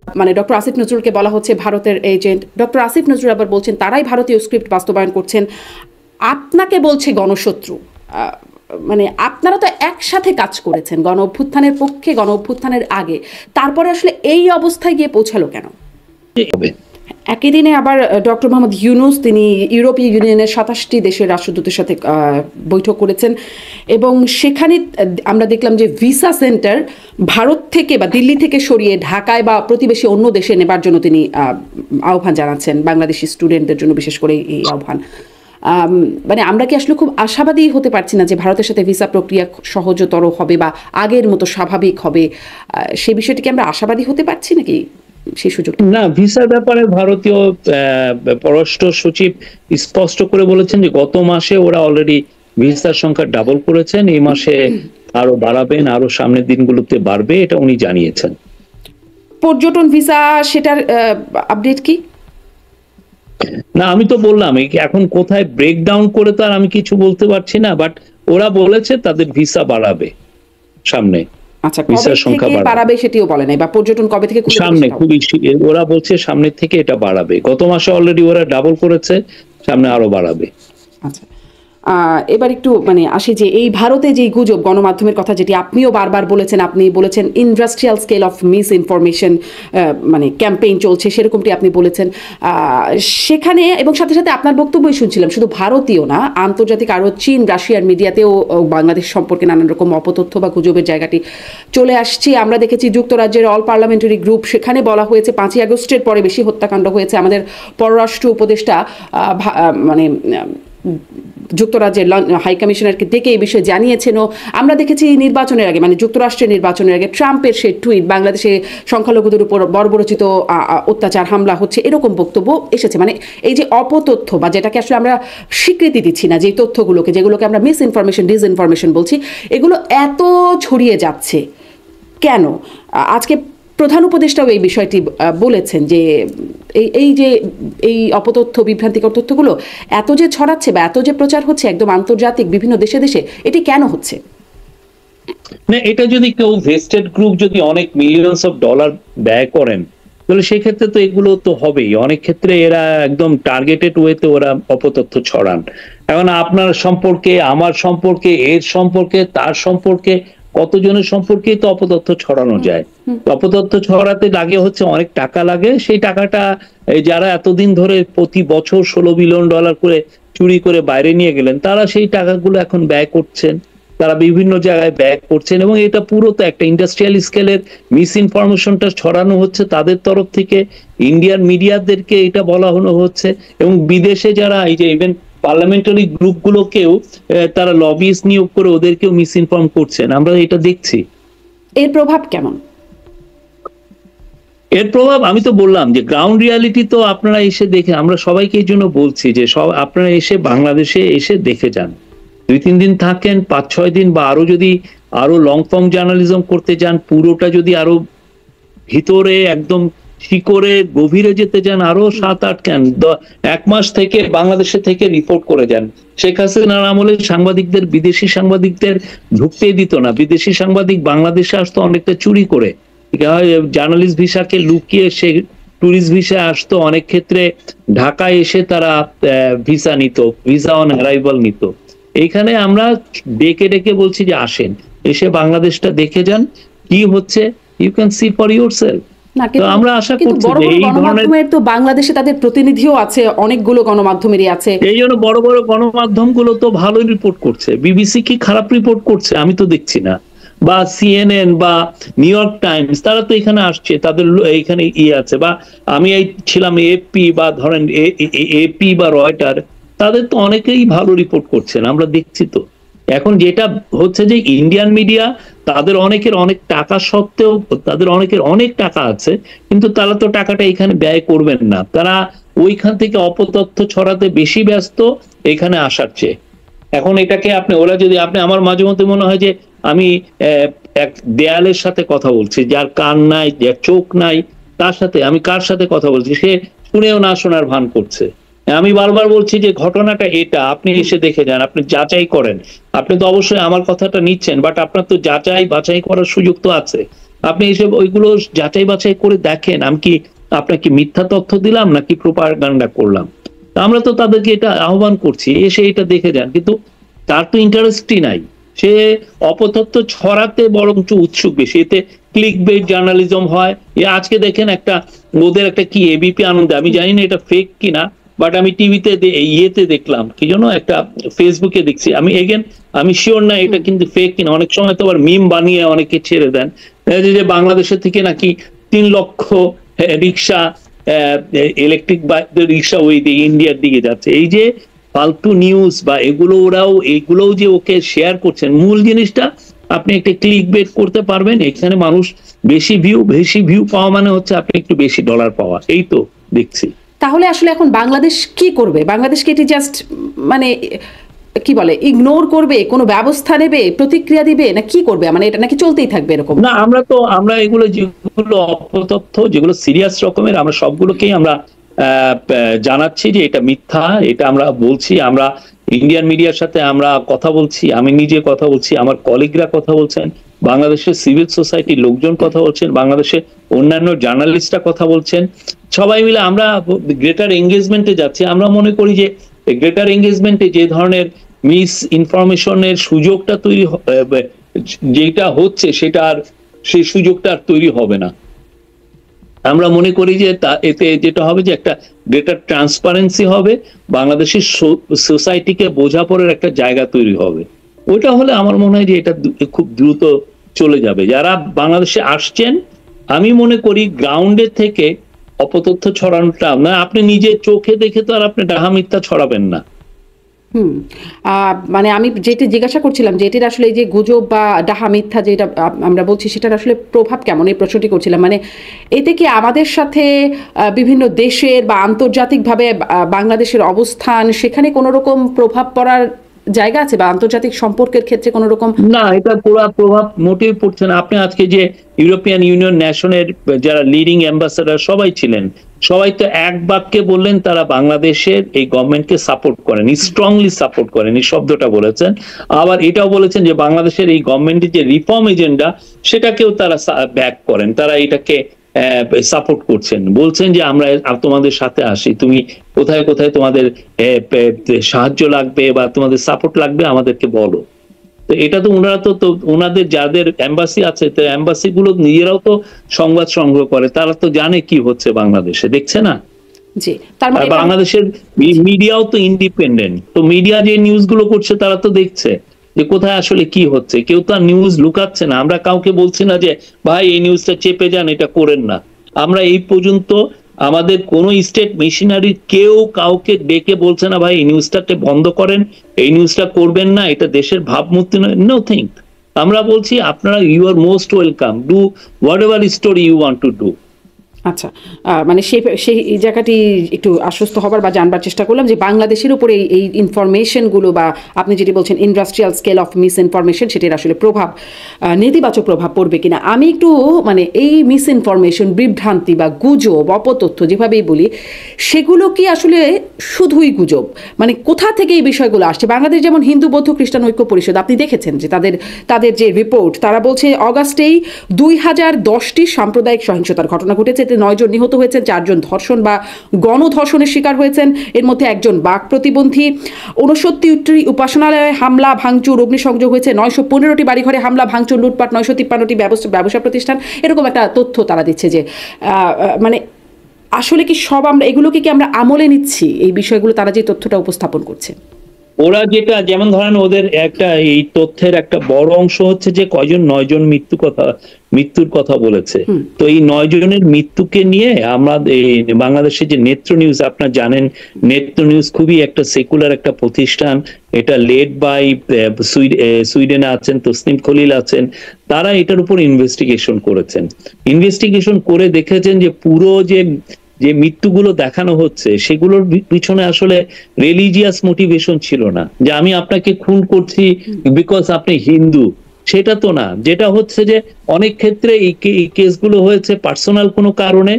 মানে ডক্টর আসিফ নজরুলকে বলা হচ্ছে ভারতের এজেন্ট। ডক্টর আসিফ নজরুল আবার বলছেন তারাই ভারতীয় স্ক্রিপ্ট বাস্তবায়ন করছেন, আপনাকে বলছে গণশত্রু। মানে আপনারা তো একসাথে কাজ করেছেন গণ অভ্যুত্থানের পক্ষে, গণ অভ্যুত্থানের আগে, তারপরে আসলে এই অবস্থায় গিয়ে পৌঁছালো কেন? একই দিনে আবার ডক্টর মোহাম্মদ ইউনূস তিনি ইউরোপীয় ইউনিয়নের ২৭টি দেশের রাষ্ট্রদূতের সাথে বৈঠক করেছেন এবং সেখানে আমরা দেখলাম যে ভিসা সেন্টার ভারত থেকে বা দিল্লি থেকে সরিয়ে ঢাকায় বা প্রতিবেশী অন্য দেশে নেবার জন্য তিনি আহ্বান জানাচ্ছেন, বাংলাদেশি স্টুডেন্টদের জন্য বিশেষ করে এই আহ্বান। মানে আমরা কি আসলে খুব আশাবাদী হতে পারছি না যে ভারতের সাথে ভিসা প্রক্রিয়া সহজতর হবে বা আগের মতো স্বাভাবিক হবে? সে বিষয়টি কি আমরা আশাবাদী হতে পারছি নাকি? সেই সুযোগ না, ভিসার ব্যাপারে ভারতীয় পররাষ্ট্র সচিব স্পষ্ট করে বলেছেন যে গত মাসে ওরা অলরেডি ভিসার সংখ্যা ডাবল করেছেন, এই মাসে আরো বাড়াবেন, আরো সামনের দিনগুলোতে বাড়বে, এটা উনি জানিয়েছেন। পর্যটন ভিসা সেটার আপডেট কি? না, আমি তো বললাম এখন কোথায় ব্রেকডাউন করে তো আর আমি কিছু বলতে পারছি না, বাট ওরা বলেছে তাদের ভিসা বাড়াবে সামনে। আচ্ছা, কবে থেকে বাড়াবে সেটিও বলে নাই, বা পর্যটন কবে থেকে সামনে খুবই ওরা বলছে সামনে থেকে এটা বাড়াবে। গত মাসে অলরেডি ওরা ডাবল করেছে, সামনে আরো বাড়াবে। আচ্ছা, এবার একটু মানে আসি যে এই ভারতে যে গুজব গণমাধ্যমের কথা, যেটি আপনিও বারবার বলেছেন, আপনি বলেছেন industrial scale of miss information মানে ক্যাম্পেইন চলছে, সেরকমটি আপনি বলেছেন সেখানে, এবং সাথে সাথে আপনার বক্তব্যই শুনছিলাম শুধু ভারতীয় না, আন্তর্জাতিক আরও চীন, রাশিয়ার মিডিয়াতেও বাংলাদেশ সম্পর্কে নানান রকম অপতথ্য বা গুজবের জায়গাটি চলে আসছে। আমরা দেখেছি যুক্তরাজ্যের অল পার্লামেন্টারি গ্রুপ, সেখানে বলা হয়েছে 5ই আগস্টের পরে বেশি হত্যাকাণ্ড হয়েছে। আমাদের পররাষ্ট্র উপদেষ্টা মানে যুক্তরাজ্যের হাই কমিশনারকে ডেকে এই বিষয়ে জানিয়েছেনও। আমরা দেখেছি নির্বাচনের আগে, মানে যুক্তরাষ্ট্রের নির্বাচনের আগে ট্রাম্পের সে টুইট, বাংলাদেশে সংখ্যালঘুদের উপর বর্বরচিত অত্যাচার হামলা হচ্ছে, এরকম বক্তব্য এসেছে। মানে এই যে অপতথ্য বা যেটাকে আসলে আমরা স্বীকৃতি দিচ্ছি না, যে তথ্যগুলোকে, যেগুলোকে আমরা মিস ইনফরমেশন, ডিসইনফরমেশন বলছি, এগুলো এত ছড়িয়ে যাচ্ছে কেন? আজকে প্রধান উপদেষ্টাও এই বিষয়টি বলেছেন যে এই যে এই অপতথ্য, বিভ্রান্তিকর তথ্যগুলো এত যে ছড়াচ্ছে বা এত যে প্রচার হচ্ছে একদম আন্তর্জাতিক বিভিন্ন দেশে দেশে, এটি কেন হচ্ছে? না, এটা যদি কেউ ভেস্টেড গ্রুপ যদি অনেক মিলিয়নস অফ ডলার ব্যয় করেন, তাহলে সেই ক্ষেত্রে তো এগুলো তো হবেই। অনেক ক্ষেত্রে এরা একদম টার্গেটেড ওয়েতে ওরা অপতথ্য ছড়ান। এখন আপনার সম্পর্কে, আমার সম্পর্কে, এর সম্পর্কে, তার সম্পর্কে, কতজনের সম্পর্কে তো অপতথ্য ছড়ানো যায়। অপতথ্য ছড়াতে লাগে হচ্ছে অনেক টাকা লাগে, সেই টাকাটা যারা এতদিন ধরে প্রতি বছর $16 বিলিয়ন করে চুরি করে বাইরে নিয়ে গেলেন, তারা সেই টাকাগুলো এখন ব্যয় করছেন, তারা বিভিন্ন জায়গায় ব্যয় করছেন, এবং এটা পুরো তো একটা ইন্ডাস্ট্রিয়াল স্কেলের মিস ইনফরমেশনটা ছড়ানো হচ্ছে তাদের তরফ থেকে, ইন্ডিয়ান মিডিয়াদেরকে এটা বলা হচ্ছে, এবং বিদেশে যারা এই যে ইভেন পার্লামেন্টারি গ্রুপগুলোকেও তারা লবিস্ট নিয়োগ করে ওদেরকেও মিস ইনফর্ম করছেন, আমরা এটা দেখছি। এর প্রভাব কেমন? এর প্রভাব আমি তো বললাম যে গ্রাউন্ড রিয়ালিটি তো আপনারা এসে দেখে, আমরা সবাইকে এই জন্য বলছি যে সব আপনারা এসে বাংলাদেশে এসে দেখে যান, 2-3 দিন থাকেন, 5-6 দিন, বা আরো যদি আরো লং ফর্ম জার্নালিজম করতে যান, পুরোটা যদি আরো ভিতরে একদম শিকড়ে গভীরে যেতে যান, আরো 7-8 কেন 1 মাস থেকে বাংলাদেশে থেকে রিপোর্ট করে যান। শেখ হাসিনার আমলে সাংবাদিকদের, বিদেশি সাংবাদিকদের ঢুকতেই দিত না, বিদেশি সাংবাদিক বাংলাদেশে আসতো অনেকটা চুরি করে, জার্নালিস্ট ভিসাকে লুকিয়ে সে ট্যুরিস্ট ভিসা আসতো, অনেক ক্ষেত্রে ঢাকায় এসে তারা ভিসা নিত, ভিসা অন অ্যারাইভাল নিত। এইখানে আমরা ডেকে ডেকে বলছি যে আসেন, এসে বাংলাদেশটা দেখে যান কি হচ্ছে, you can see for yourself. আমরা আশা করছি যে এই ধরনের, তো বাংলাদেশে তাদের প্রতিনিধিও আছে, অনেকগুলো গণমাধ্যমেরই আছে, এই জন্য বড় বড় গণমাধ্যমগুলো তো ভালোই রিপোর্ট করছে। বিবিসি কি খারাপ রিপোর্ট করছে? আমি তো দেখছি না। বা সিএনএন বা নিউ ইয়র্ক টাইমস, তারা তো এখানে আসছে, তাদের এখানে আছে। বা আমি এই ছিলাম এপি, বা ধরেন এপি বা রয়টার, তাদের তো অনেকেই ভালো রিপোর্ট করছেন, আমরা দেখছি তো। এখন যেটা হচ্ছে যে ইন্ডিয়ান মিডিয়া, তাদের অনেকের অনেক টাকা সত্ত্বেও, তাদের অনেকের অনেক টাকা আছে, কিন্তু তারা তো টাকাটা এখানে ব্যয় করবেন না, তারা ওইখান থেকে অপতথ্য ছড়াতে বেশি ব্যস্ত এখানে আসার চেয়ে। এখন এটাকে আপনি, ওরা যদি আপনি, আমার মাঝে মধ্যে মনে হয় যে আমি এক দেয়ালের সাথে কথা বলছি, যার কান নাই, যার চোখ নাই, তার সাথে আমি কার সাথে কথা বলছি, সে শুনেও না শোনার ভান করছে। আমি বারবার বলছি যে ঘটনাটা এটা, আপনি এসে দেখে যান, আপনি যাচাই করেন। আপনি তো অবশ্যই আমার কথাটা নিচ্ছেন, বাট আপনার তো যাচাই বাছাই করার সুযোগ তো আছে। আপনি এইসব ওইগুলো যাচাই বাছাই করে দেখেন, আমি কি আপনাকে মিথ্যা তথ্য দিলাম নাকি প্রোপাগান্ডা করলাম। আমরা তো তাদেরকে এটা আহ্বান করছি, এসে এটা দেখে যান, কিন্তু তার তো ইন্টারেস্টই নাই। সে অপতথ্য ছড়াতে বরঞ্চ উৎসুক বেশি, এতে ক্লিক বেট জার্নালিজম হয়। আজকে দেখেন একটা ওদের একটা কি এবিপি আনন্দে, আমি জানি না এটা ফেক কিনা, বাট আমি টিভিতে ইয়েতে দেখলাম, কি জন্য একটা ফেসবুকে দেখছি, আমি শিওর না এটা কিন্তু ফেক কিনা। অনেক সময় তো আবার মিম বানিয়ে অনেকে ছেড়ে দেন যে বাংলাদেশের থেকে নাকি 3 লক্ষ রিক্সা, ইলেকট্রিক রিক্সা ওই ইন্ডিয়ার দিকে যাচ্ছে। এই যে ফালতু নিউজ বা এগুলোও যে ওকে শেয়ার করছেন, মূল জিনিসটা আপনি একটা ক্লিক বেট করতে পারবেন, এখানে মানুষ বেশি ভিউ পাওয়া মানে হচ্ছে আপনি একটু বেশি ডলার পাওয়া, এই তো দেখছি। তাহলে আসলে এখন বাংলাদেশ কি করবে? বাংলাদেশকে এটি জাস্ট মানে কি বলে, ইগনোর করবে, কোনো ব্যবস্থা নেবে, প্রতিক্রিয়া দিবে, না কি করবে? মানে এটা নাকি চলতেই থাকবে এরকম? না, আমরা এগুলো যেগুলো অপতথ্য, যেগুলো সিরিয়াস রকমের, আমরা সবগুলোকেই আমরা জানাচ্ছি যে এটা মিথ্যা, এটা আমরা বলছি। আমরা ইন্ডিয়ান মিডিয়ার সাথে আমরা কথা বলছি, আমি নিজে কথা বলছি, আমার কলিগরা কথা বলছেন, বাংলাদেশের সিভিল সোসাইটির লোকজন কথা বলছেন, বাংলাদেশের অন্যান্য জার্নালিস্টরা কথা বলছেন, সবাই মিলে আমরা গ্রেটার এঙ্গেজমেন্টে যাচ্ছি। আমরা মনে করি যে গ্রেটার এঙ্গেজমেন্টে যে ধরনের মিস ইনফরমেশনের সুযোগটা তৈরি যেটা হচ্ছে, সেই সুযোগটা আর তৈরি হবে না। আমরা মনে করি যে এতে যেটা হবে যে একটা গ্রেটার ট্রান্সপারেন্সি হবে, বাংলাদেশের সোসাইটিকে বোঝাপড়ার একটা জায়গা তৈরি হবে। ওইটা হলে আমার মনে হয় যে এটা খুব দ্রুত চলে যাবে। যারা বাংলাদেশে আসছেন, আমি মনে করি গ্রাউন্ডের থেকে অপতথ্য ছড়ানোটা না, আপনি নিজে চোখে দেখে তো আর আপনি ডাহা মিথ্যা ছড়াবেন না। মানে আমি যেটি জিজ্ঞাসা করছিলাম যে এটির আসলে এই যে গুজব বা ডাহা মিথ্যা যেটা আমরা বলছি, সেটার আসলে প্রভাব কেমন, এই প্রশ্নটি করছিলাম। মানে এতে কি আমাদের সাথে বিভিন্ন দেশের বা আন্তর্জাতিকভাবে বাংলাদেশের অবস্থান, সেখানে কোনো রকম প্রভাব পড়ার জায়গা আছে, বা আন্তর্জাতিক সম্পর্কের ক্ষেত্রে কোনো রকম? না, এটা পুরো প্রভাব মোটেই পড়ছে না। আপনি আজকে যে ইউরোপিয়ান ইউনিয়ন ন্যাশনের যারা লিডিং অ্যাম্বাসেডার সবাই ছিলেন, সবাই তো এক বাক্যে বললেন তারা বাংলাদেশের এই গভর্নমেন্টকে সাপোর্ট করেন, স্ট্রংলি সাপোর্ট করেন, এই শব্দটা বলেছেন। আবার এটাও বলেছেন যে বাংলাদেশের এই গভর্নমেন্টের যে রিফর্ম এজেন্ডা, সেটাকেও তারা ব্যাক করেন, তারা এটাকে সাপোর্ট করছেন, বলছেন যে আমরা তোমাদের সাথে আসি, তুমি কোথায় কোথায় তোমাদের সাহায্য লাগবে বা তোমাদের সাপোর্ট লাগবে আমাদেরকে বলো। তো এটা তো ওনারা তো ওনাদের যাদের এম্বাসি আছে, তো এম্বাসি গুলো নিজেরাও তো সংবাদ সংগ্রহ করে, তারা তো জানে কি হচ্ছে বাংলাদেশে, দেখছে না? জি, তার মানে বাংলাদেশের মিডিয়াও তো ইন্ডিপেন্ডেন্ট, তো মিডিয়া যে নিউজ গুলো করছে তারা তো দেখছে যে কোথায় আসলে কি হচ্ছে। কেউ তো নিউজ লুকাচ্ছে না, আমরা কাউকে বলছি না যে ভাই এই নিউজটা চেপে যান, এটা করেন না। আমরা এই পর্যন্ত আমাদের কোন স্টেট মেশিনারি কেউ কাউকে ডেকে বলছে না ভাই এই নিউজটাকে বন্ধ করেন, এই নিউজটা করবেন না, এটা দেশের ভাবমূর্তি নয়, নাথিং। আমরা বলছি আপনারা you are most welcome, do whatever story you want to do. আচ্ছা, মানে সেই জায়গাটি একটু আশ্বস্ত হবার বা জানবার চেষ্টা করলাম যে বাংলাদেশের উপরে এই ইনফরমেশনগুলো, বা আপনি যেটি বলছেন industrial scale of miss information, সেটির আসলে প্রভাব, নেতিবাচক প্রভাব পড়বে কিনা। আমি একটু মানে এই মিস ইনফরমেশন, বিভ্রান্তি বা গুজব, অপতথ্য যেভাবেই বলি, সেগুলো কি আসলে শুধুই গুজব? মানে কোথা থেকে এই বিষয়গুলো আসছে? বাংলাদেশ যেমন হিন্দু বৌদ্ধ খ্রিস্টান ঐক্য পরিষদ, আপনি দেখেছেন যে তাদের যে রিপোর্ট, তারা বলছে অগাস্টেই 2010টি সাম্প্রদায়িক সহিংসতার ঘটনা ঘটেছে, 9 জন নিহত হয়েছেন, 4 জন ধর্ষণ বা গণধর্ষণের শিকার হয়েছেন, এর মধ্যে 1 জন বাক প্রতিবন্ধী। 69টি উপাসনালয়ে হামলা ভাঙচুর অগ্নিসংযোগ হয়েছে, 915টি বাড়িঘরে হামলা ভাঙচুর লুটপাট, 953টি ব্যবসা প্রতিষ্ঠান, এরকম একটা তথ্য তারা দিচ্ছে। যে মানে আসলে কি সব আমরা এগুলোকে কি আমরা আমলে নিচ্ছি, এই বিষয়গুলো তারা যে তথ্যটা উপস্থাপন করছে? ওরা যেটা, যেমন ধরেন ওদের একটা এই তথ্যের একটা বড় অংশ হচ্ছে যে 9 জন মৃত্যুর কথা বলেছে। তো এই 9 জনের মৃত্যুকে নিয়ে আমরা বাংলাদেশের যে নেত্র নিউজ, আপনারা জানেন নেত্র নিউজ খুবই একটা সেকুলার একটা প্রতিষ্ঠান, এটা লেড বাই সুইডেনে আছেন তসনিম খলিল আছেন, তারা এটার উপর ইনভেস্টিগেশন করেছেন। ইনভেস্টিগেশন করে দেখেছেন যে পুরো যে মৃত্যুগুলো দেখানো হচ্ছে সেগুলোর পিছনে আসলে রিলিজিয়াস মোটিভেশন ছিল না, যে আমি আপনাকে খুন করছি বিকজ আপনি হিন্দু, সেটা তো না। যেটা হচ্ছে যে অনেক ক্ষেত্রে এই কেসগুলো হয়েছে পার্সোনাল কোনো কারণে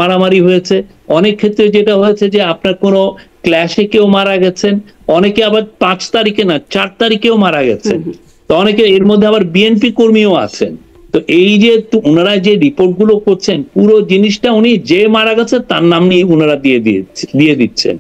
মারামারি হয়েছে, অনেক ক্ষেত্রে যেটা হয়েছে যে আপনার কোনো ক্ল্যাশে কেউ মারা গেছেন, অনেকে আবার 5 তারিখে না 4 তারিখেও মারা গেছেন, তো অনেকে এর মধ্যে আবার বিএনপি কর্মীও আছেন। তো এই যে ওনারা যে রিপোর্ট গুলো করছেন, পুরো জিনিসটা উনি যে মারা গেছে তার নাম নিয়ে ওনারা দিয়ে দিচ্ছেন।